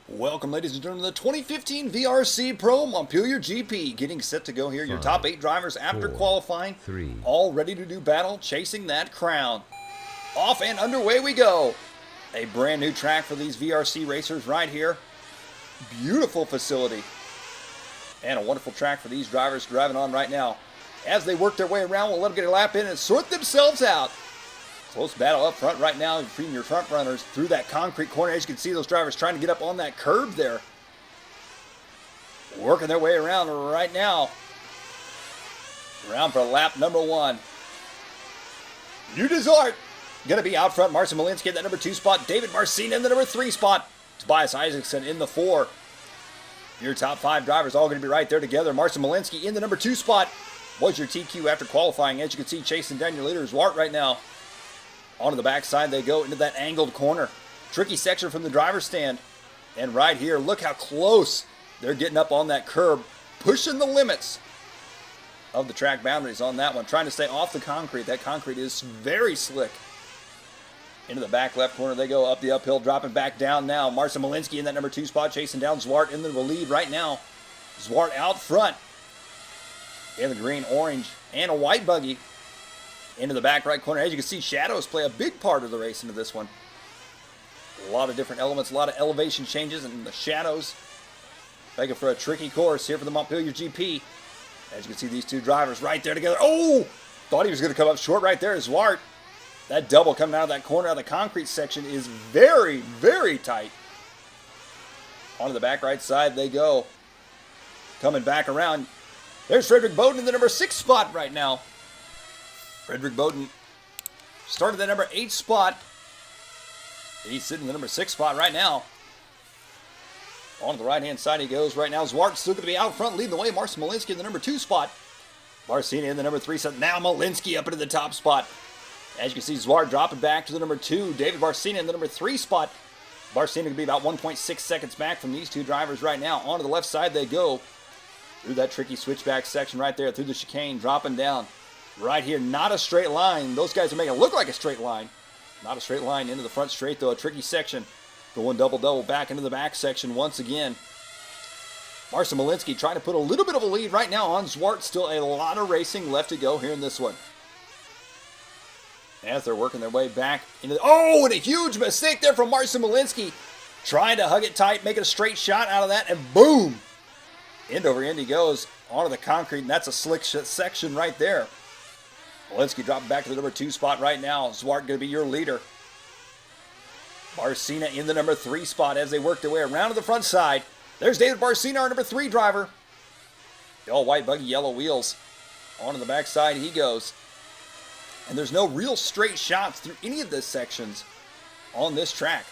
Welcome, ladies and gentlemen, to the 2015 VRC Pro Montpellier GP. Getting set to go here. Your top 8 drivers after qualifying. All ready to do battle, chasing that crown. Off and underway we go. A brand new track for these VRC racers right here. Beautiful facility. And a wonderful track for these drivers driving on right now. As they work their way around, we'll let them get a lap in and sort themselves out. Close battle up front right now between your front runners through that concrete corner. As you can see, those drivers trying to get up on that curb there. Working their way around right now. Around for lap number 1. Uwe de Zwart going to be out front. Marcin Malinski in that number 2 spot. David Marcin in the number 3 spot. Tobias Isaacson in the 4. Your top 5 drivers all going to be right there together. Marcin Malinski in the number 2 spot was your TQ after qualifying. As you can see, chasing down your leader is Zwart right now. Onto the backside they go into that angled corner. Tricky section from the driver's stand. And right here, look how close they're getting up on that curb. Pushing the limits of the track boundaries on that one. Trying to stay off the concrete. That concrete is very slick. Into the back left corner they go. Up the uphill, dropping back down now. Marcin Malinski in that number 2 spot. Chasing down Zwart in the lead right now. Zwart out front. In the green, orange, and a white buggy. Into the back right corner. As you can see, shadows play a big part of the race into this one. A lot of different elements, a lot of elevation changes, and the shadows making for a tricky course here for the Montpellier GP. As you can see, these two drivers right there together. Oh! Thought he was going to come up short right there. Zwart. That double coming out of that corner of the concrete section is very, very tight. Onto the back right side they go. Coming back around. There's Frederick Bowden in the number 6 spot right now. Frederick Bowden started the number 8 spot. He's sitting in the number 6 spot right now. On the right-hand side he goes right now. Zwart still going to be out front leading the way. Marcin Malinski in the number 2 spot. Marcin in the number 3 spot. Now Malinski up into the top spot. As you can see, Zwart dropping back to the number 2. David Marcin in the number 3 spot. Marcin going to be about 1.6 seconds back from these two drivers right now. Onto the left side they go. Through that tricky switchback section right there. Through the chicane, dropping down. Right here, not a straight line. Those guys are making it look like a straight line. Not a straight line into the front straight, though. A tricky section. Going double-double back into the back section once again. Marcin Malinski trying to put a little bit of a lead right now on Zwart. Still a lot of racing left to go here in this one. As they're working their way back into the... Oh, and a huge mistake there from Marcin Malinski. Trying to hug it tight, making a straight shot out of that, and boom! End over end he goes onto the concrete, and that's a slick section right there. Malinski dropping back to the number 2 spot right now. Zwart going to be your leader. Marcin in the number 3 spot as they work their way around to the front side. There's David Marcin, our number 3 driver. The all white buggy, yellow wheels. On to the backside he goes. And there's no real straight shots through any of the sections on this track.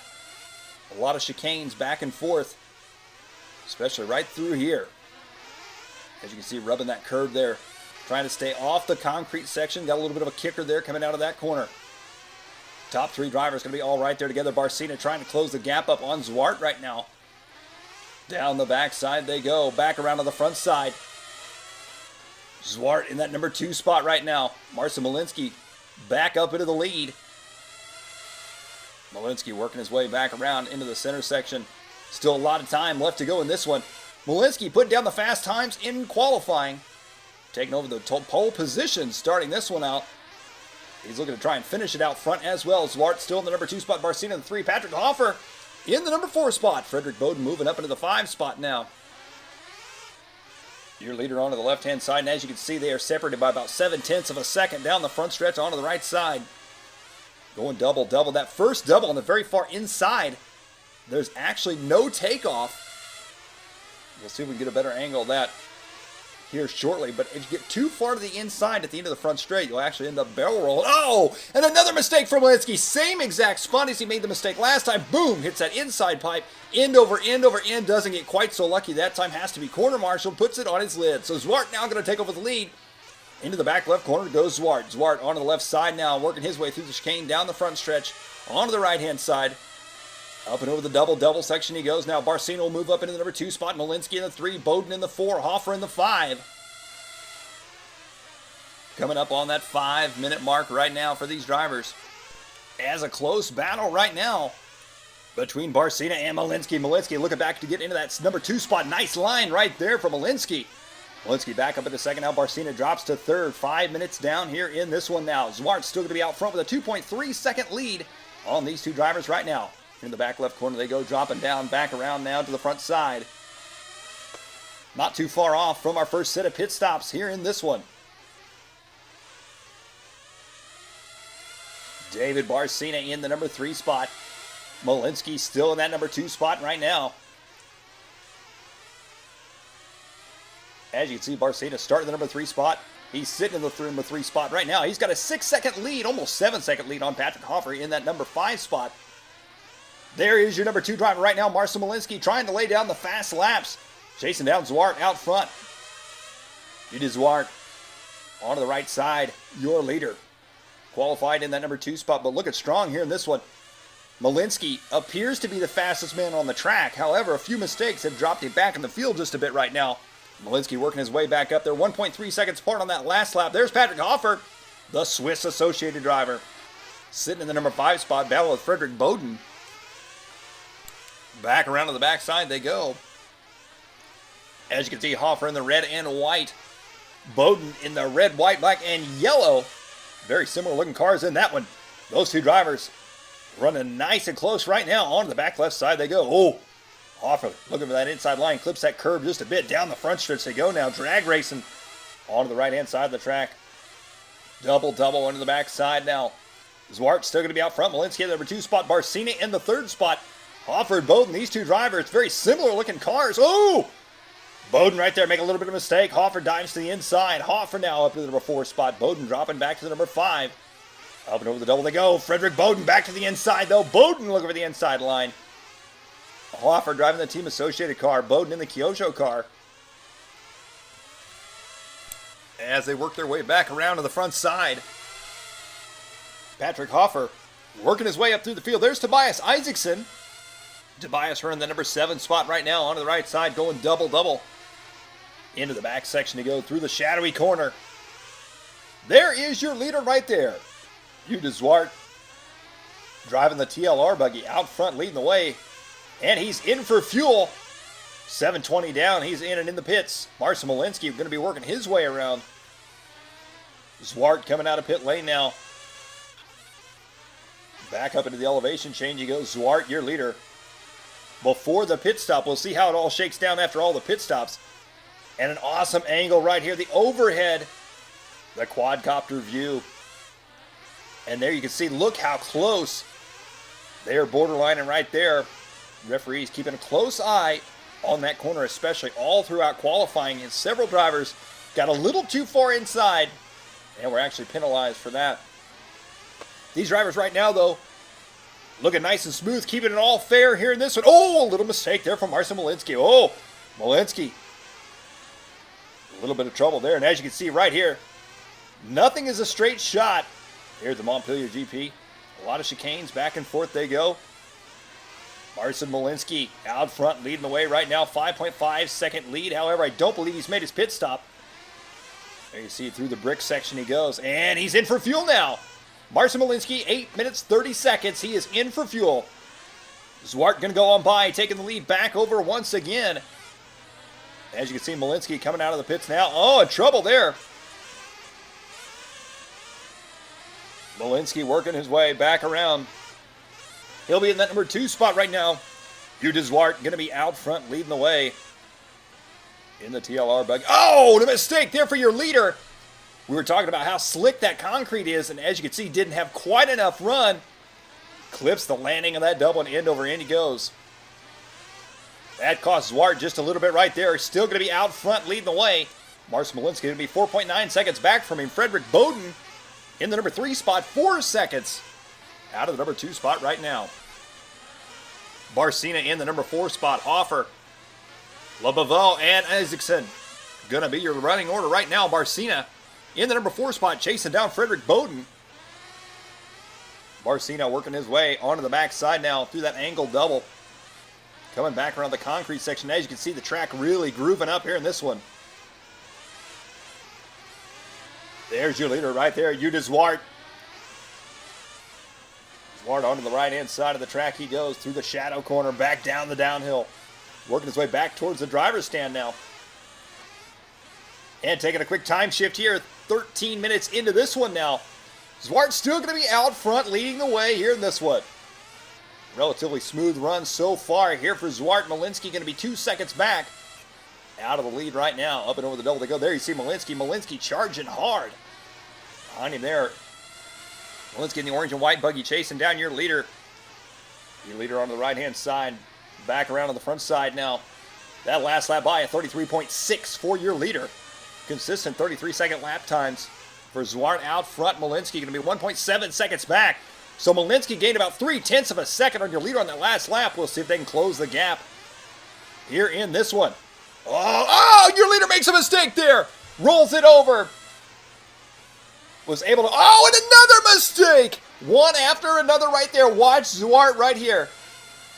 A lot of chicanes back and forth, especially right through here. As you can see, rubbing that curb there. Trying to stay off the concrete section. Got a little bit of a kicker there coming out of that corner. Top 3 drivers going to be all right there together. Marcin trying to close the gap up on Zwart right now. Down the backside they go. Back around to the front side. Zwart in that number 2 spot right now. Marcin Malinski back up into the lead. Malinski working his way back around into the center section. Still a lot of time left to go in this one. Malinski putting down the fast times in qualifying. Taking over the pole position, starting this one out. He's looking to try and finish it out front as well. Zwart still in the number 2 spot. Marcin in the 3. Patrick Hoffer in the number 4 spot. Frederick Bowden moving up into the 5 spot now. Your leader onto the left-hand side. And as you can see, they are separated by about 0.7 of a second down the front stretch onto the right side. Going double-double. That first double on the very far inside. There's actually no takeoff. We'll see if we can get a better angle of that here shortly, but if you get too far to the inside at the end of the front straight, you'll actually end up barrel rolling. Oh, and another mistake from Malinski. Same exact spot as he made the mistake last time. Boom, hits that inside pipe. End over end over end. Doesn't get quite so lucky that time. Has to be corner marshal. Puts it on his lid. So Zwart now going to take over the lead. Into the back left corner goes Zwart. Zwart onto the left side now, working his way through the chicane down the front stretch. Onto the right-hand side. Up and over the double section he goes. Now Marcin will move up into the number 2 spot. Malinski in the 3. Bowden in the 4. Hoffer in the 5. Coming up on that 5-minute mark right now for these drivers. As a close battle right now. between Barcina and Malinski. Malinski looking back to get into that number 2 spot. Nice line right there from Malinski. Malinski back up into second. Now Barcina drops to third. 5 minutes down here in this one now. Zwart's still going to be out front with a 2.3 second lead on these two drivers right now. In the back left corner they go, dropping down, back around now to the front side. Not too far off from our first set of pit stops here in this one. David Barcina in the number 3 spot. Malinski still in that number 2 spot right now. As you can see, Barcina starting the number 3 spot. He's sitting in the number 3 spot right now. He's got a 6-second lead, almost 7-second lead on Patrick Hoffer in that number 5 spot. There is your number 2 driver right now, Marcin Malinski, trying to lay down the fast laps. Chasing down Zwart out front. Uwe de Zwart onto the right side, your leader. Qualified in that number 2 spot, but looking strong here in this one. Malinski appears to be the fastest man on the track. However, a few mistakes have dropped him back in the field just a bit right now. Malinski working his way back up there. 1.3 seconds apart on that last lap. There's Patrick Hoffer, the Swiss Associated driver. Sitting in the number 5 spot, battle with Frederick Bowden. Back around to the backside they go. As you can see, Hoffer in the red and white. Bowden in the red, white, black, and yellow. Very similar looking cars in that one. Those two drivers running nice and close right now. On the back left side they go. Oh, Hoffer looking for that inside line. Clips that curb just a bit. Down the front stretch they go now. Drag racing onto the right-hand side of the track. Double into the back side now. Zwart still going to be out front. Malinski in the number 2 spot. Barcina in the 3rd spot. Hoffer and Bowden, these two drivers, very similar looking cars. Oh! Bowden right there, make a little bit of a mistake. Hoffer dives to the inside. Hoffer now up to the number 4 spot. Bowden dropping back to the number 5. Up and over the double they go. Frederick Bowden back to the inside though. Bowden looking for the inside line. Hoffer driving the Team Associated car. Bowden in the Kyosho car. As they work their way back around to the front side. Patrick Hoffer working his way up through the field. There's Tobias Isaacson. Tobias running the number 7 spot right now onto the right side, going double. Into the back section to go through the shadowy corner. There is your leader right there. Uwe de Zwart driving the TLR buggy out front, leading the way. And he's in for fuel. 7:20 down, he's in and in the pits. Marcin Malinski going to be working his way around. Zwart coming out of pit lane now. Back up into the elevation change he goes. Zwart, your leader. Before the pit stop, we'll see how it all shakes down after all the pit stops. And an awesome angle right here, the overhead, the quadcopter view. And there you can see, look how close they are borderlining right there. Referees keeping a close eye on that corner, especially all throughout qualifying. And several drivers got a little too far inside and were actually penalized for that. These drivers right now, though, looking nice and smooth, keeping it all fair here in this one. Oh, a little mistake there from Marcin Malinski. Oh, Malinski. A little bit of trouble there. And as you can see right here, nothing is a straight shot here at the Montpellier GP. A lot of chicanes, back and forth they go. Marcin Malinski out front leading the way right now. 5.5 second lead. However, I don't believe he's made his pit stop. There you see through the brick section he goes. And he's in for fuel now. Marcin Malinski, 8 minutes, 30 seconds. He is in for fuel. Zwart going to go on by, taking the lead back over once again. As you can see, Malinski coming out of the pits now. Oh, trouble there. Malinski working his way back around. He'll be in that number 2 spot right now. Uwe de Zwart going to be out front leading the way in the TLR bug. Oh, the mistake there for your leader. We were talking about how slick that concrete is, and as you can see, didn't have quite enough run. Clips the landing of that double, and end over end he goes. That cost Zwart just a little bit right there. Still going to be out front leading the way. Marcin Malinski going to be 4.9 seconds back from him. Frederick Bowden in the number 3 spot, 4 seconds out of the number 2 spot right now. Barcina in the number 4 spot. Hoffer, LeBeveau, and Isaacson going to be your running order right now. Barcina in the number 4 spot, chasing down Frederick Bowden. Barcina working his way onto the backside now through that angle double. Coming back around the concrete section. As you can see, the track really grooving up here in this one. There's your leader right there, Uwe de Zwart. Zwart onto the right-hand side of the track he goes, through the shadow corner, back down the downhill. Working his way back towards the driver's stand now. And taking a quick time shift here, 13 minutes into this one now. Zwart's still going to be out front, leading the way here in this one. Relatively smooth run so far here for Zwart. Malinski going to be 2 seconds back. Out of the lead right now. Up and over the double they go. There you see Malinski. Malinski charging hard. Behind him there. Malinski in the orange and white buggy chasing down your leader. Your leader on the right-hand side. Back around on the front side now. That last lap by a 33.6 for your leader. Consistent 33-second lap times for Zwart out front. Malinski going to be 1.7 seconds back. So Malinski gained about 0.3 of a second on your leader on that last lap. We'll see if they can close the gap here in this one. Oh, your leader makes a mistake there. Rolls it over. Was able to, and another mistake. One after another right there. Watch Zwart right here.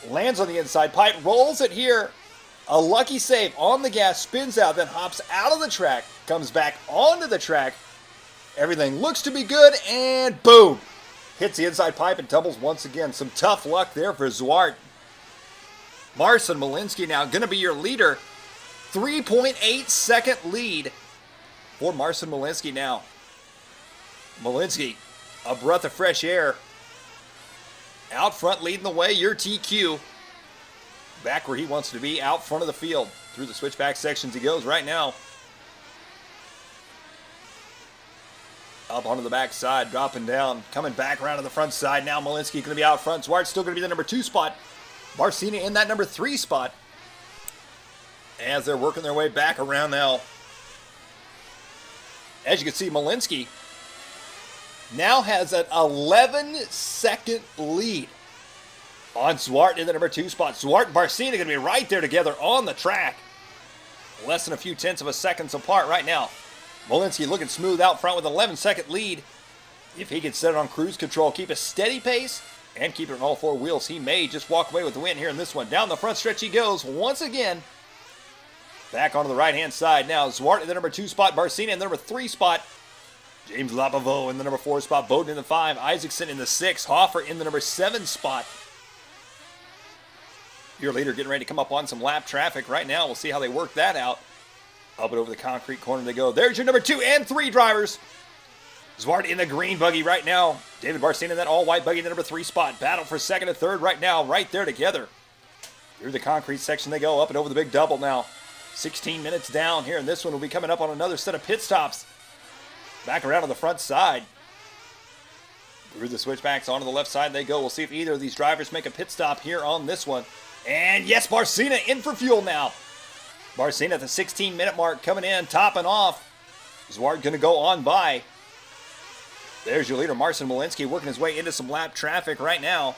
Lands on the inside pipe, rolls it here. A lucky save on the gas, spins out, then hops out of the track, comes back onto the track. Everything looks to be good, and boom. Hits the inside pipe and tumbles once again. Some tough luck there for Zwart. Marcin Malinski now going to be your leader. 3.8 second lead for Marcin Malinski now. Malinski, a breath of fresh air. Out front leading the way, your TQ. Back where he wants to be, out front of the field. Through the switchback sections he goes right now. Up onto the back side, dropping down. Coming back around to the front side. Now Malinski going to be out front. Zwart's still going to be the number 2 spot. Marcin in that number 3 spot. As they're working their way back around now. As you can see, Malinski now has an 11-second lead on Zwart in the number 2 spot. Zwart and Marcin are going to be right there together on the track. Less than a few tenths of a second apart right now. Malinski looking smooth out front with an 11-second lead. If he can set it on cruise control, keep a steady pace, and keep it on all 4 wheels, he may just walk away with the win here in this one. Down the front stretch he goes once again. Back onto the right-hand side now. Zwart in the number 2 spot. Marcin in the number 3 spot. James Lapavaux in the number 4 spot. Bowden in the 5. Isaacson in the 6. Hoffer in the number 7 spot. Your leader getting ready to come up on some lap traffic right now. We'll see how they work that out. Up and over the concrete corner they go. There's your number 2 and 3 drivers. Zwart in the green buggy right now. David Marcin in that all-white buggy in the number 3 spot. Battle for 2nd and 3rd right now, right there together. Through the concrete section they go. Up and over the big double now. 16 minutes down here, and this one will be coming up on another set of pit stops. Back around on the front side. Through the switchbacks onto the left side they go. We'll see if either of these drivers make a pit stop here on this one. And yes, Marcin in for fuel now. Marcin at the 16-minute mark coming in, topping off. Zwart going to go on by. There's your leader, Marcin Malinski, working his way into some lap traffic right now.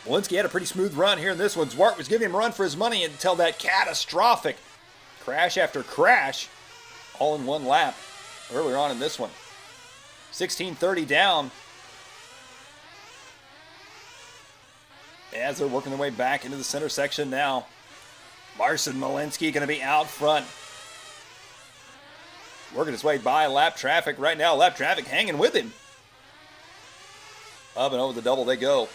Malinski had a pretty smooth run here in this one. Zwart was giving him a run for his money until that catastrophic crash after crash, all in one lap earlier on in this one. 16:30 down. As they're working their way back into the center section now. Marcin Malinski going to be out front. Working his way by lap traffic right now. Lap traffic hanging with him. Up and over the double they go.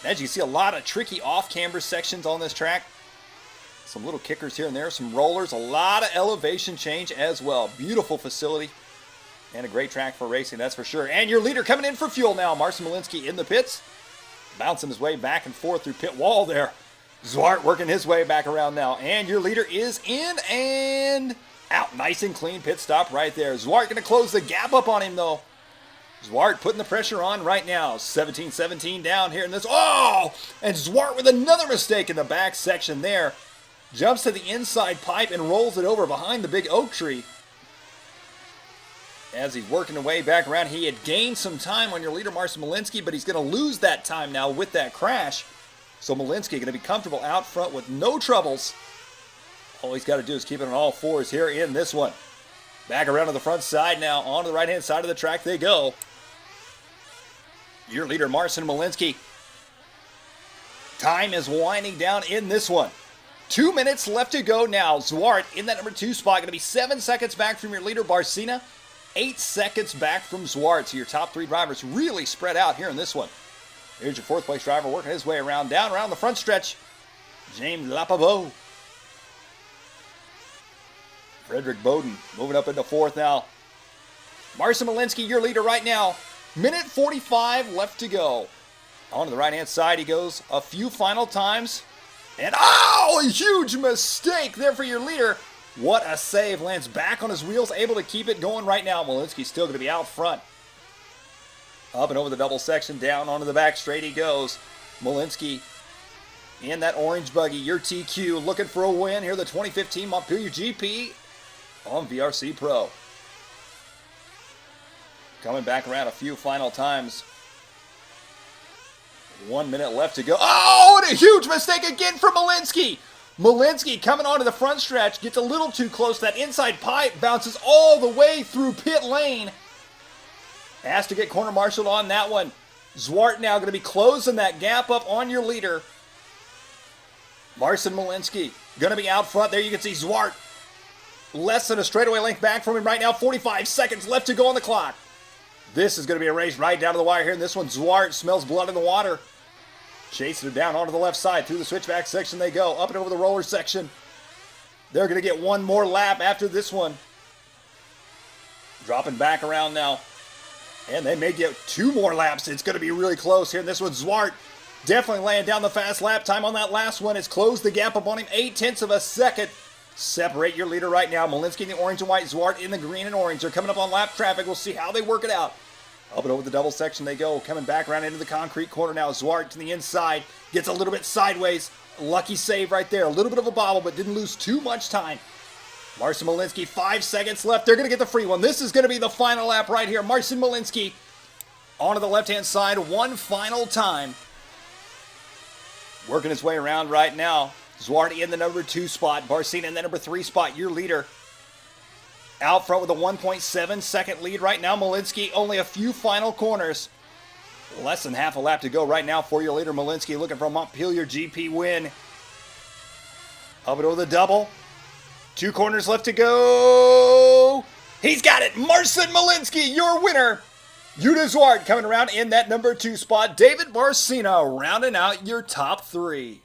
As you can see, a lot of tricky off-camber sections on this track. Some little kickers here and there, some rollers, a lot of elevation change as well. Beautiful facility and a great track for racing, that's for sure. And your leader coming in for fuel now. Marcin Malinski in the pits. Bouncing his way back and forth through pit wall there. Zwart working his way back around now. And your leader is in and out. Nice and clean pit stop right there. Zwart going to close the gap up on him though. Zwart putting the pressure on right now. 17-17 down here in this. Oh! And Zwart with another mistake in the back section there. Jumps to the inside pipe and rolls it over behind the big oak tree. As he's working his way back around, he had gained some time on your leader, Marcin Malinski, but he's going to lose that time now with that crash. So Malinski going to be comfortable out front with no troubles. All he's got to do is keep it on all fours here in this one. Back around to the front side now. On to the right-hand side of the track they go. Your leader, Marcin Malinski. Time is winding down in this one. 2 minutes left to go now. Zwart in that number 2 spot. Going to be 7 seconds back from your leader, Barcina. 8 seconds back from Zwart. So your top 3 drivers really spread out here in this one. Here's your fourth place driver working his way around the front stretch. James Lapavo. Frederick Bowden moving up into fourth now. Marcin Malinski, your leader right now. Minute 45 left to go. On to the right-hand side he goes a few final times. And oh, a huge mistake there for your leader. What a save. Lands back on his wheels, able to keep it going right now. Malinski's still going to be out front. Up and over the double section, down onto the back straight he goes. Malinski in that orange buggy, your TQ, looking for a win here, the 2015 Montpellier GP on VRC Pro. Coming back around a few final times. 1 minute left to go. Oh, and a huge mistake again for Malinski. Malinski coming onto the front stretch, gets a little too close. That inside pipe bounces all the way through pit lane. Has to get corner marshaled on that one. Zwart now going to be closing that gap up on your leader. Marcin Malinski going to be out front. There you can see Zwart less than a straightaway length back from him right now. 45 seconds left to go on the clock. This is going to be a race right down to the wire here. And this one, Zwart smells blood in the water. Chasing it down onto the left side. Through the switchback section they go. Up and over the roller section. They're going to get one more lap after this one. Dropping back around now. And they may get two more laps. It's going to be really close here. And this one, Zwart definitely laying down the fast lap time on that last one. It's closed the gap up on him 0.8 of a second. Separate your leader right now. Malinski in the orange and white, Zwart in the green and orange. They're coming up on lap traffic. We'll see how they work it out. Up and over the double section they go. Coming back around into the concrete corner now. Zwart to the inside. Gets a little bit sideways. Lucky save right there. A little bit of a bobble, but didn't lose too much time. Marcin Malinski, 5 seconds left. They're going to get the free one. This is going to be the final lap right here. Marcin Malinski onto the left-hand side one final time. Working his way around right now. Zwart in the number 2 spot. Marcin in the number 3 spot. Your leader out front with a 1.7 second lead right now. Malinski only a few final corners. Less than half a lap to go right now for your leader. Malinski looking for a Montpellier GP win. Up and over the double. 2 corners left to go. He's got it. Marcin Malinski, your winner. Uwe de Zwart coming around in that number 2 spot. David Marcina rounding out your top 3.